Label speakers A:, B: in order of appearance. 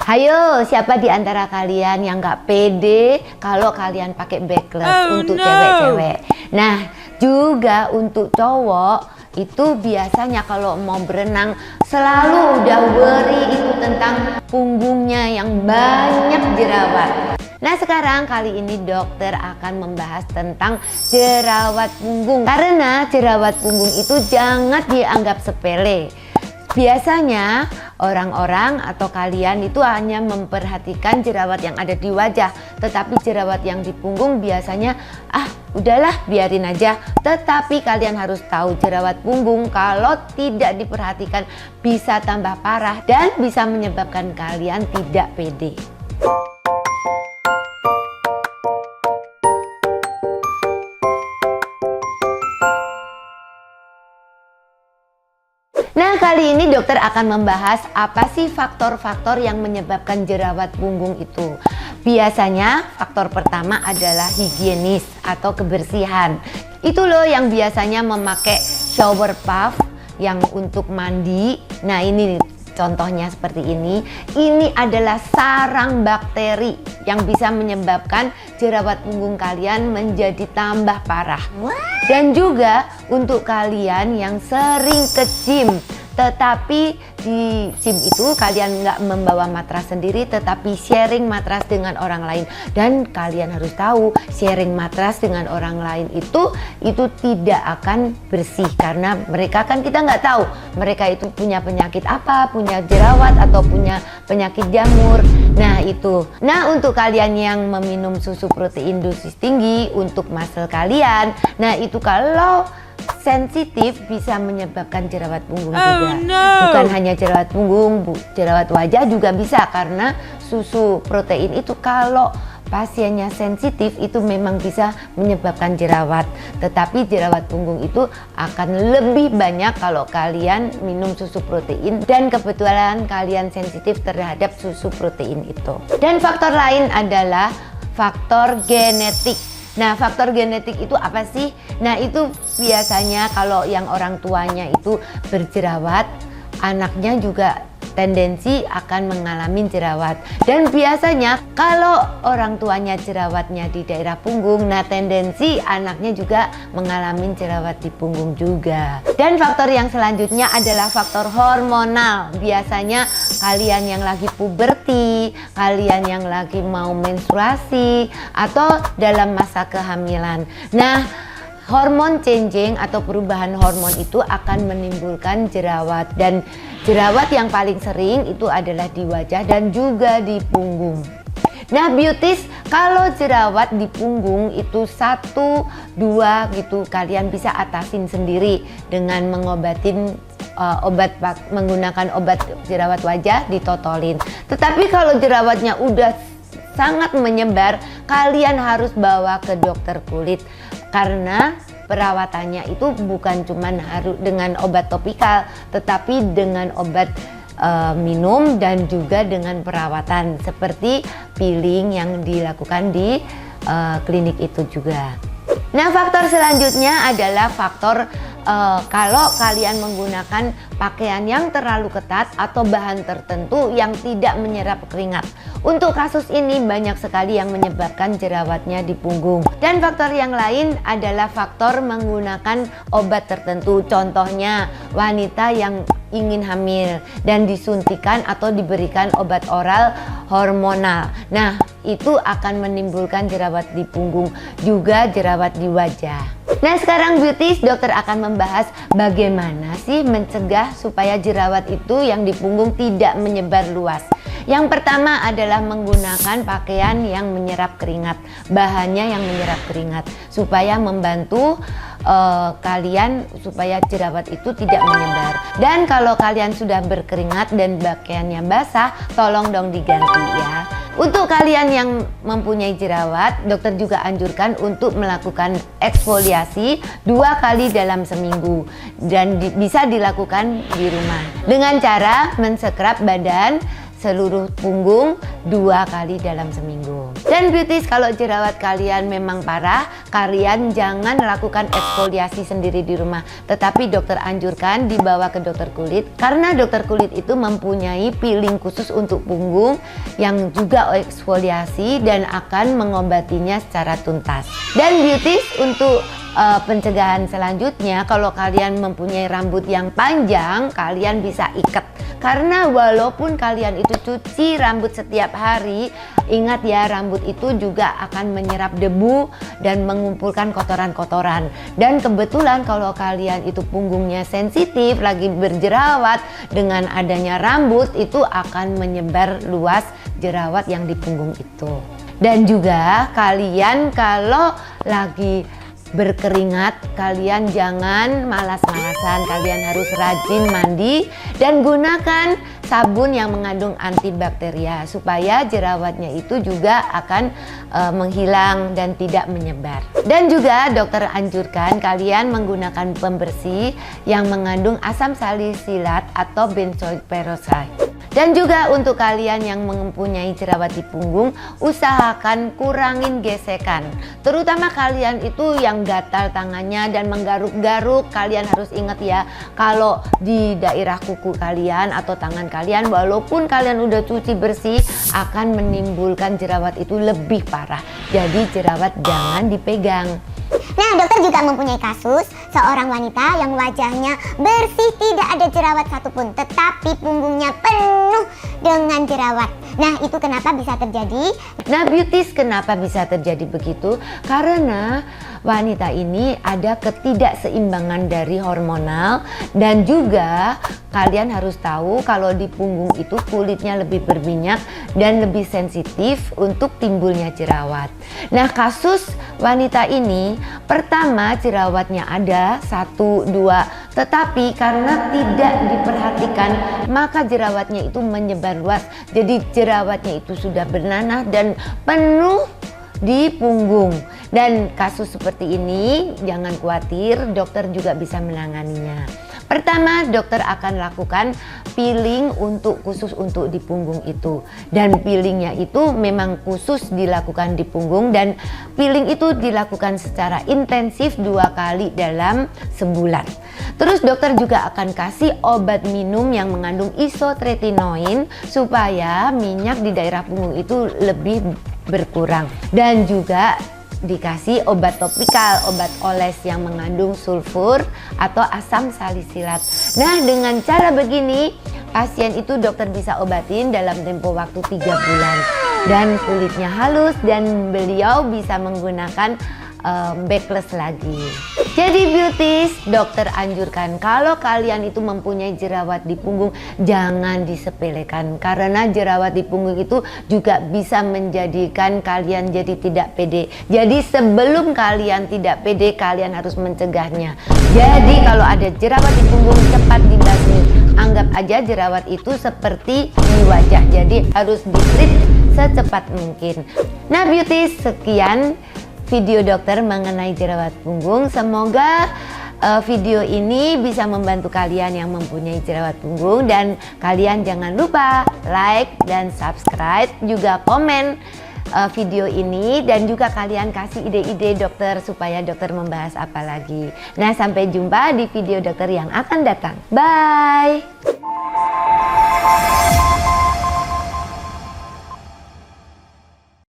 A: Hayo, siapa di antara kalian yang nggak pede kalau kalian pakai backless untuk cewek-cewek? Nah, juga untuk cowok itu biasanya kalau mau berenang selalu udah worry itu tentang punggungnya yang banyak jerawat. Nah, sekarang kali ini dokter akan membahas tentang jerawat punggung. Karena jerawat punggung itu jangan dianggap sepele. Biasanya orang-orang atau kalian itu hanya memperhatikan jerawat yang ada di wajah, tetapi jerawat yang di punggung biasanya udahlah biarin aja. Tetapi kalian harus tahu jerawat punggung kalau tidak diperhatikan bisa tambah parah dan bisa menyebabkan kalian tidak pede. Nah, kali ini dokter akan membahas apa sih faktor-faktor yang menyebabkan jerawat punggung itu. Biasanya faktor pertama adalah higienis atau kebersihan. Itu loh yang biasanya memakai shower puff yang untuk mandi. Nah, ini contohnya seperti ini. Ini adalah sarang bakteri yang bisa menyebabkan jerawat punggung kalian menjadi tambah parah. Dan juga untuk kalian yang sering ke gym, tetapi di gym itu kalian nggak membawa matras sendiri, tetapi sharing matras dengan orang lain. Dan kalian harus tahu, sharing matras dengan orang lain itu tidak akan bersih, karena mereka kan kita nggak tahu mereka itu punya penyakit apa, punya jerawat atau punya penyakit jamur. Nah itu. Nah, untuk kalian yang meminum susu protein dosis tinggi untuk muscle kalian, nah itu kalau sensitif bisa menyebabkan jerawat punggung juga. Bukan hanya jerawat punggung, jerawat wajah juga bisa, karena susu protein itu kalau pasiennya sensitif itu memang bisa menyebabkan jerawat. Tetapi jerawat punggung itu akan lebih banyak kalau kalian minum susu protein dan kebetulan kalian sensitif terhadap susu protein itu. Dan faktor lain adalah faktor genetik. Nah, faktor genetik itu apa sih? Nah, itu biasanya kalau yang orang tuanya itu berjerawat, anaknya juga tendensi akan mengalami jerawat. Dan biasanya kalau orang tuanya jerawatnya di daerah punggung, nah tendensi anaknya juga mengalami jerawat di punggung juga. Dan faktor yang selanjutnya adalah faktor hormonal. Biasanya kalian yang lagi puberti, kalian yang lagi mau menstruasi, atau dalam masa kehamilan. Nah, hormon changing atau perubahan hormon itu akan menimbulkan jerawat, dan jerawat yang paling sering itu adalah di wajah dan juga di punggung. Nah, beauties, kalau jerawat di punggung itu 1-2 gitu kalian bisa atasin sendiri dengan mengobatin menggunakan obat jerawat wajah, ditotolin. Tetapi kalau jerawatnya udah sangat menyebar, kalian harus bawa ke dokter kulit, karena perawatannya itu bukan cuma harus dengan obat topikal, tetapi dengan obat minum dan juga dengan perawatan seperti peeling yang dilakukan di klinik itu juga. Nah, faktor selanjutnya adalah faktor kalau kalian menggunakan pakaian yang terlalu ketat atau bahan tertentu yang tidak menyerap keringat. Untuk kasus ini banyak sekali yang menyebabkan jerawatnya di punggung. Dan faktor yang lain adalah faktor menggunakan obat tertentu. Contohnya wanita yang ingin hamil dan disuntikan atau diberikan obat oral hormonal. Nah, itu akan menimbulkan jerawat di punggung, juga jerawat di wajah. Nah, sekarang beauties, dokter akan membahas bagaimana sih mencegah supaya jerawat itu yang di punggung tidak menyebar luas. Yang pertama adalah menggunakan pakaian yang menyerap keringat, bahannya yang menyerap keringat, supaya membantu kalian supaya jerawat itu tidak menyebar. Dan kalau kalian sudah berkeringat dan pakaiannya basah, tolong dong diganti ya. Untuk kalian yang mempunyai jerawat, dokter juga anjurkan untuk melakukan eksfoliasi 2 kali dalam seminggu dan bisa dilakukan di rumah dengan cara menscrub badan, seluruh punggung, 2 kali dalam seminggu. Dan beauties, kalau jerawat kalian memang parah, kalian jangan lakukan eksfoliasi sendiri di rumah, tetapi dokter anjurkan dibawa ke dokter kulit, karena dokter kulit itu mempunyai peeling khusus untuk punggung yang juga eksfoliasi dan akan mengobatinya secara tuntas. Dan beauties, untuk pencegahan selanjutnya, kalau kalian mempunyai rambut yang panjang, kalian bisa ikat. Karena walaupun kalian itu cuci rambut setiap hari, ingat ya, rambut itu juga akan menyerap debu dan mengumpulkan kotoran-kotoran. Dan kebetulan kalau kalian itu punggungnya sensitif, lagi berjerawat, dengan adanya rambut itu akan menyebar luas jerawat yang di punggung itu. Dan juga kalian kalau lagi berkeringat, kalian jangan malas-malasan, kalian harus rajin mandi dan gunakan sabun yang mengandung antibakteria supaya jerawatnya itu juga akan menghilang dan tidak menyebar. Dan juga dokter anjurkan kalian menggunakan pembersih yang mengandung asam salisilat atau benzoyl peroxide. Dan juga untuk kalian yang mempunyai jerawat di punggung, usahakan kurangin gesekan. Terutama kalian itu yang gatal tangannya dan menggaruk-garuk, kalian harus ingat ya, kalau di daerah kuku kalian atau tangan kalian, walaupun kalian udah cuci bersih, akan menimbulkan jerawat itu lebih parah. Jadi jerawat jangan dipegang.
B: Nah, dokter juga mempunyai kasus seorang wanita yang wajahnya bersih, tidak ada jerawat satupun, tetapi punggungnya penuh dengan jerawat. Nah, itu kenapa bisa terjadi?
A: Nah, beauties, kenapa bisa terjadi begitu? Karena wanita ini ada ketidakseimbangan dari hormonal, dan juga kalian harus tahu kalau di punggung itu kulitnya lebih berminyak dan lebih sensitif untuk timbulnya jerawat. Nah, kasus wanita ini pertama jerawatnya ada 1, 2, tetapi karena tidak diperhatikan maka jerawatnya itu menyebar luas. Jadi jerawatnya itu sudah bernanah dan penuh di punggung. Dan kasus seperti ini jangan khawatir, dokter juga bisa menanganinya. Pertama, dokter akan lakukan peeling khusus untuk di punggung itu. Dan peelingnya itu memang khusus dilakukan di punggung, dan peeling itu dilakukan secara intensif 2 kali dalam sebulan. Terus dokter juga akan kasih obat minum yang mengandung isotretinoin supaya minyak di daerah punggung itu lebih berkurang. Dan juga dikasih obat topikal, obat oles yang mengandung sulfur atau asam salisilat. Nah, dengan cara begini pasien itu dokter bisa obatin dalam tempo waktu 3 bulan dan kulitnya halus dan beliau bisa menggunakan backless lagi. Jadi beauties, dokter anjurkan kalau kalian itu mempunyai jerawat di punggung, jangan disepelekan, karena jerawat di punggung itu juga bisa menjadikan kalian jadi tidak pede. Jadi sebelum kalian tidak pede, kalian harus mencegahnya. Jadi kalau ada jerawat di punggung, cepat dibasmi. Anggap aja jerawat itu seperti di wajah, jadi harus di-treat secepat mungkin. Nah beauties, sekian video dokter mengenai jerawat punggung. Semoga video ini bisa membantu kalian yang mempunyai jerawat punggung, dan kalian jangan lupa like dan subscribe, juga komen video ini, dan juga kalian kasih ide-ide dokter supaya dokter membahas apa lagi. Nah, sampai jumpa di video dokter yang akan datang. Bye.